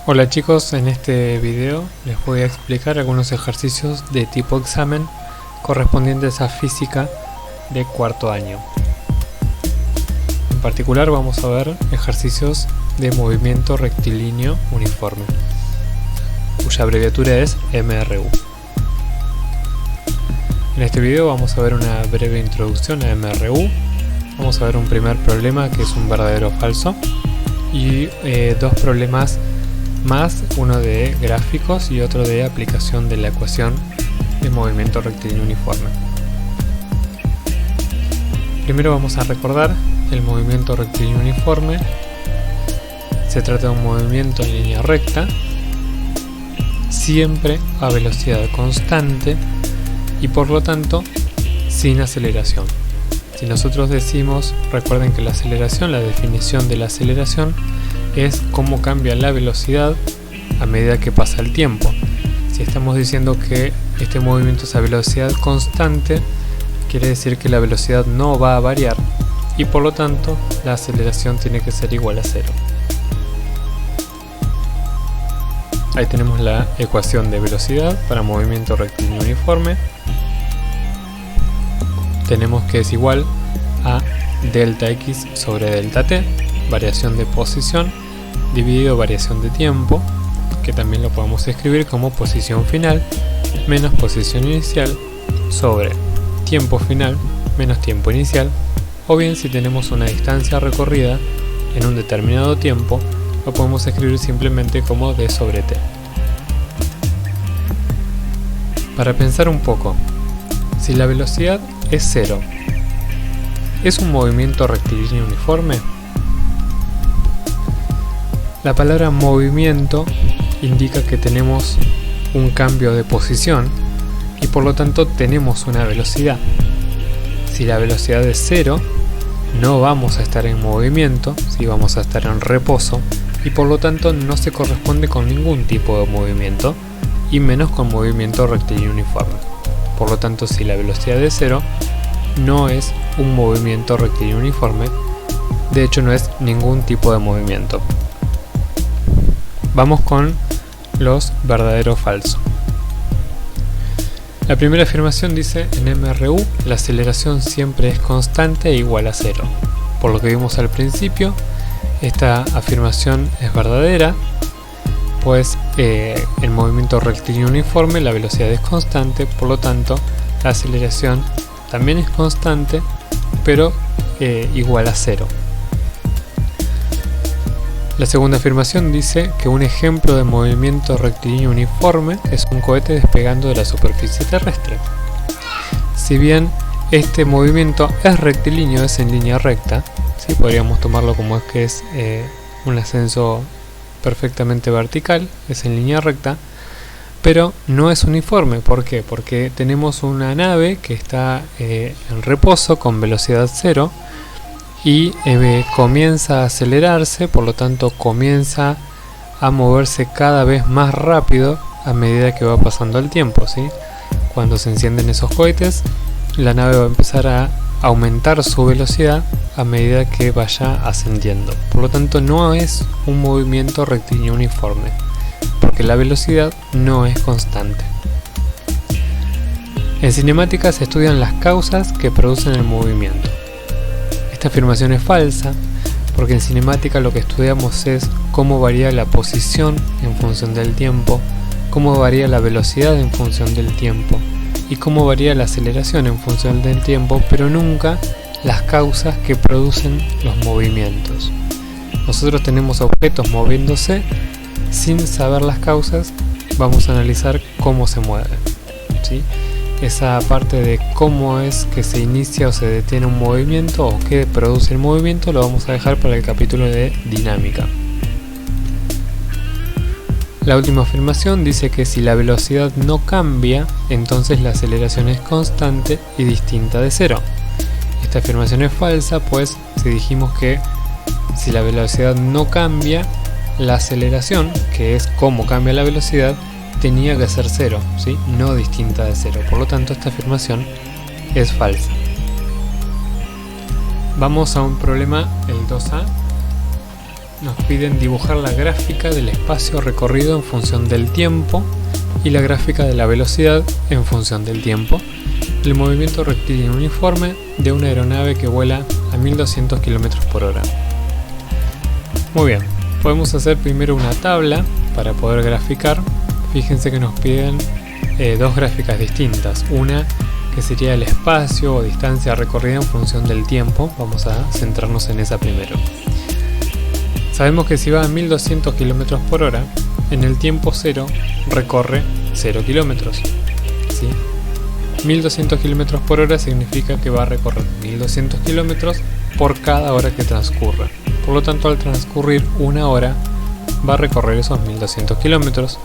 Hola chicos, en este video les voy a explicar algunos ejercicios de tipo examen correspondientes a física de cuarto año. En particular vamos a ver ejercicios de movimiento rectilíneo uniforme, cuya abreviatura es MRU. En este video vamos a ver una breve introducción a MRU, vamos a ver un primer problema que es un verdadero o falso y dos problemas más, uno de gráficos y otro de aplicación de la ecuación de movimiento rectilíneo uniforme. Primero vamos a recordar el movimiento rectilíneo uniforme. Se trata de un movimiento en línea recta, siempre a velocidad constante y por lo tanto sin aceleración. Si nosotros decimos, recuerden que la aceleración, la definición de la aceleración es cómo cambia la velocidad a medida que pasa el tiempo. Si estamos diciendo que este movimiento es a velocidad constante, quiere decir que la velocidad no va a variar y por lo tanto la aceleración tiene que ser igual a cero. Ahí tenemos la ecuación de velocidad para movimiento rectilíneo uniforme. Tenemos que es igual a delta x sobre delta t, variación de posición, dividido variación de tiempo, que también lo podemos escribir como posición final menos posición inicial sobre tiempo final menos tiempo inicial, o bien si tenemos una distancia recorrida en un determinado tiempo, lo podemos escribir simplemente como d sobre t. Para pensar un poco, si la velocidad es cero, ¿es un movimiento rectilíneo uniforme? La palabra movimiento indica que tenemos un cambio de posición y por lo tanto tenemos una velocidad. Si la velocidad es cero, no vamos a estar en movimiento, si vamos a estar en reposo y por lo tanto no se corresponde con ningún tipo de movimiento y menos con movimiento rectilíneo uniforme. Por lo tanto, si la velocidad es cero, no es un movimiento rectilíneo uniforme, de hecho no es ningún tipo de movimiento. Vamos con los verdadero o falso. La primera afirmación dice: en MRU la aceleración siempre es constante e igual a cero. Por lo que vimos al principio, esta afirmación es verdadera, pues el movimiento rectilíneo uniforme, la velocidad es constante, por lo tanto la aceleración también es constante, pero igual a cero. La segunda afirmación dice que un ejemplo de movimiento rectilíneo uniforme es un cohete despegando de la superficie terrestre. Si bien este movimiento es rectilíneo, es en línea recta, ¿sí? Podríamos tomarlo como es que es un ascenso perfectamente vertical, es en línea recta, pero no es uniforme. ¿Por qué? Porque tenemos una nave que está en reposo con velocidad cero y comienza a acelerarse, por lo tanto comienza a moverse cada vez más rápido a medida que va pasando el tiempo, ¿sí? Cuando se encienden esos cohetes, la nave va a empezar a aumentar su velocidad a medida que vaya ascendiendo. Por lo tanto no es un movimiento rectilíneo uniforme, porque la velocidad no es constante. En cinemática se estudian las causas que producen el movimiento. Esta afirmación es falsa, porque en cinemática lo que estudiamos es cómo varía la posición en función del tiempo, cómo varía la velocidad en función del tiempo y cómo varía la aceleración en función del tiempo, pero nunca las causas que producen los movimientos. Nosotros tenemos objetos moviéndose sin saber las causas, vamos a analizar cómo se mueven, ¿sí? Esa parte de cómo es que se inicia o se detiene un movimiento o qué produce el movimiento lo vamos a dejar para el capítulo de dinámica. La última afirmación dice que si la velocidad no cambia, entonces la aceleración es constante y distinta de cero. Esta afirmación es falsa, pues si dijimos que si la velocidad no cambia, la aceleración, que es cómo cambia la velocidad, tenía que ser cero, ¿sí? No distinta de cero. Por lo tanto, esta afirmación es falsa. Vamos a un problema, el 2A. nos piden dibujar la gráfica del espacio recorrido en función del tiempo y la gráfica de la velocidad en función del tiempo del movimiento rectilíneo uniforme de una aeronave que vuela a 1200 km por hora. Muy bien, podemos hacer primero una tabla para poder graficar. Fíjense que nos piden dos gráficas distintas, una que sería el espacio o distancia recorrida en función del tiempo. Vamos a centrarnos en esa primero. Sabemos que si va a 1200 km por hora, en el tiempo cero recorre 0 kilómetros, ¿sí? 1200 km por hora significa que va a recorrer 1200 kilómetros por cada hora que transcurra. Por lo tanto, al transcurrir una hora, va a recorrer esos 1200 kilómetros.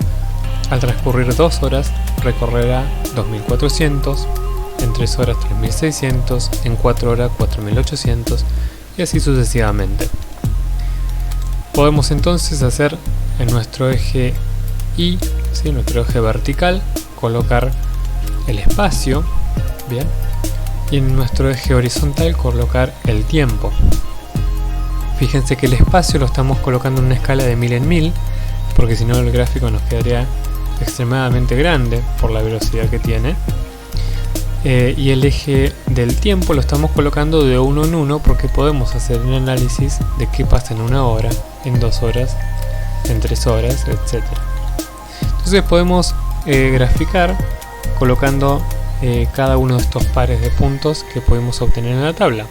Al transcurrir 2 horas, recorrerá 2400, en 3 horas 3600, en 4 horas 4800 y así sucesivamente. Podemos entonces hacer en nuestro eje Y, ¿sí? Nuestro eje vertical, colocar el espacio, bien, y en nuestro eje horizontal colocar el tiempo. Fíjense que el espacio lo estamos colocando en una escala de 1000 en 1000, porque si no el gráfico nos quedaría extremadamente grande por la velocidad que tiene. Y el eje del tiempo lo estamos colocando de 1 en 1 porque podemos hacer un análisis de qué pasa en 1 hora, en 2 horas, en 3 horas, etc. Entonces podemos graficar colocando cada uno de estos pares de puntos que podemos obtener en la tabla.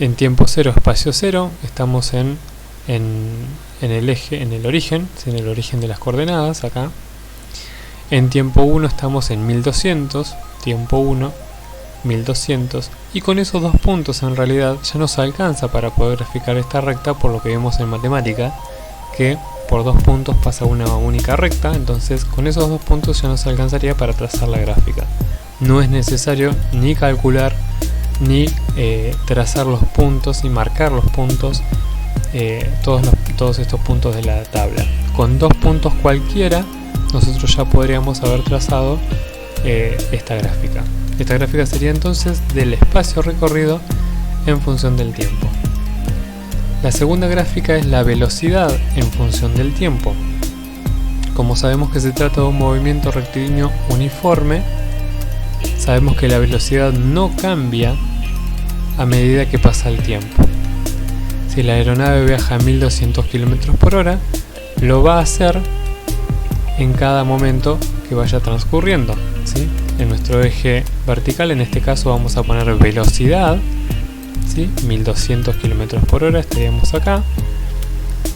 En tiempo 0, espacio 0, estamos en el eje, en el origen de las coordenadas, acá. En tiempo 1 estamos en 1200, tiempo 1, 1200, y con esos dos puntos en realidad ya nos alcanza para poder graficar esta recta, por lo que vemos en matemática, que por 2 puntos pasa una única recta. Entonces con esos 2 puntos ya nos alcanzaría para trazar la gráfica. No es necesario ni calcular ni trazar los puntos y marcar los puntos, todos estos puntos de la tabla. Con 2 puntos cualquiera nosotros ya podríamos haber trazado esta gráfica. Esta gráfica sería entonces del espacio recorrido en función del tiempo. La segunda gráfica es la velocidad en función del tiempo. Como sabemos que se trata de un movimiento rectilíneo uniforme, sabemos que la velocidad no cambia a medida que pasa el tiempo. Si la aeronave viaja a 1200 km por hora, lo va a hacer en cada momento que vaya transcurriendo, ¿sí? En nuestro eje vertical, en este caso, vamos a poner velocidad, ¿sí? 1200 km por hora, estaríamos acá.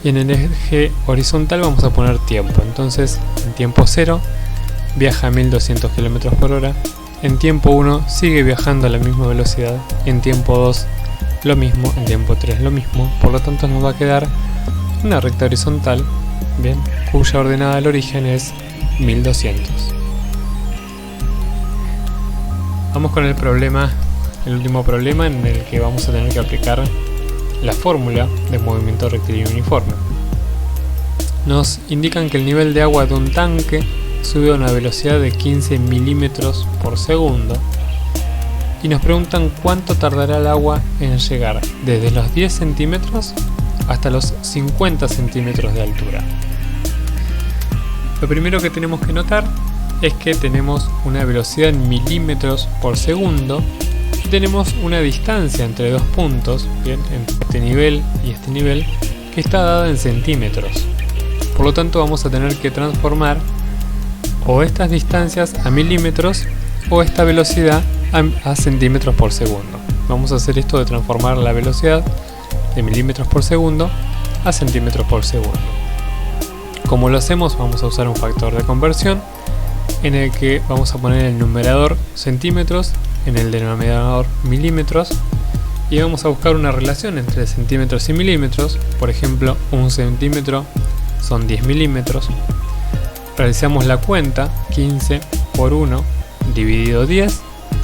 Y en el eje horizontal vamos a poner tiempo. Entonces, en tiempo 0 viaja a 1200 km por hora. En tiempo 1 sigue viajando a la misma velocidad. En tiempo 2 lo mismo. En tiempo 3 lo mismo. Por lo tanto, nos va a quedar una recta horizontal, bien, cuya ordenada del origen es 1200. Vamos con el último problema en el que vamos a tener que aplicar la fórmula de movimiento rectilíneo uniforme. Nos indican que el nivel de agua de un tanque sube a una velocidad de 15 milímetros por segundo y nos preguntan cuánto tardará el agua en llegar desde los 10 centímetros hasta los 50 centímetros de altura. Lo primero que tenemos que notar es que tenemos una velocidad en milímetros por segundo y tenemos una distancia entre dos puntos, bien, entre este nivel y este nivel, que está dada en centímetros. Por lo tanto, vamos a tener que transformar o estas distancias a milímetros o esta velocidad a centímetros por segundo. Vamos a hacer esto de transformar la velocidad de milímetros por segundo a centímetros por segundo. Como lo hacemos, vamos a usar un factor de conversión en el que vamos a poner el numerador centímetros, en el denominador milímetros, y vamos a buscar una relación entre centímetros y milímetros. Por ejemplo, un centímetro son 10 milímetros. Realizamos la cuenta, 15 por 1 dividido 10,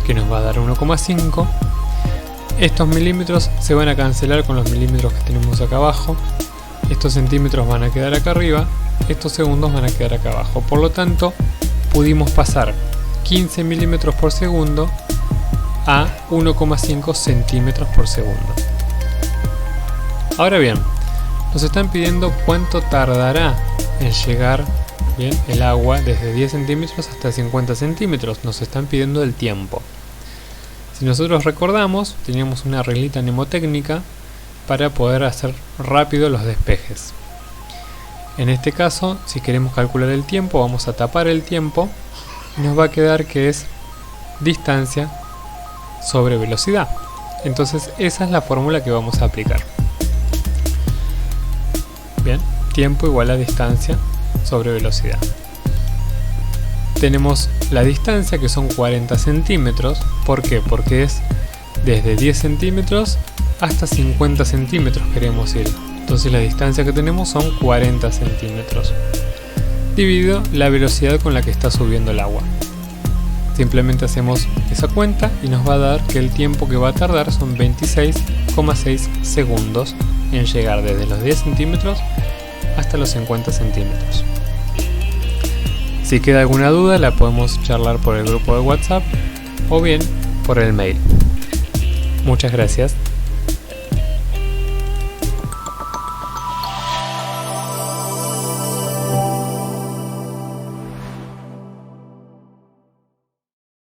que nos va a dar 1,5. Estos milímetros se van a cancelar con los milímetros que tenemos acá abajo. Estos centímetros van a quedar acá arriba. Estos segundos van a quedar acá abajo. Por lo tanto, pudimos pasar 15 milímetros por segundo a 1,5 centímetros por segundo. Ahora bien, Nos están pidiendo cuánto tardará en llegar el agua desde 10 centímetros hasta 50 centímetros. Nos están pidiendo el tiempo. Si nosotros recordamos, teníamos una reglita mnemotécnica para poder hacer rápido los despejes. En este caso, si queremos calcular el tiempo, vamos a tapar el tiempo y nos va a quedar que es distancia sobre velocidad. Entonces esa es la fórmula que vamos a aplicar. Bien, tiempo igual a distancia sobre velocidad. Tenemos la distancia, que son 40 centímetros. ¿Por qué? Porque es desde 10 centímetros hasta 50 centímetros queremos ir. Entonces la distancia que tenemos son 40 centímetros. Dividido la velocidad con la que está subiendo el agua. Simplemente hacemos esa cuenta y nos va a dar que el tiempo que va a tardar son 26,6 segundos en llegar desde los 10 centímetros hasta los 50 centímetros. Si queda alguna duda, la podemos charlar por el grupo de WhatsApp o bien por el mail. Muchas gracias.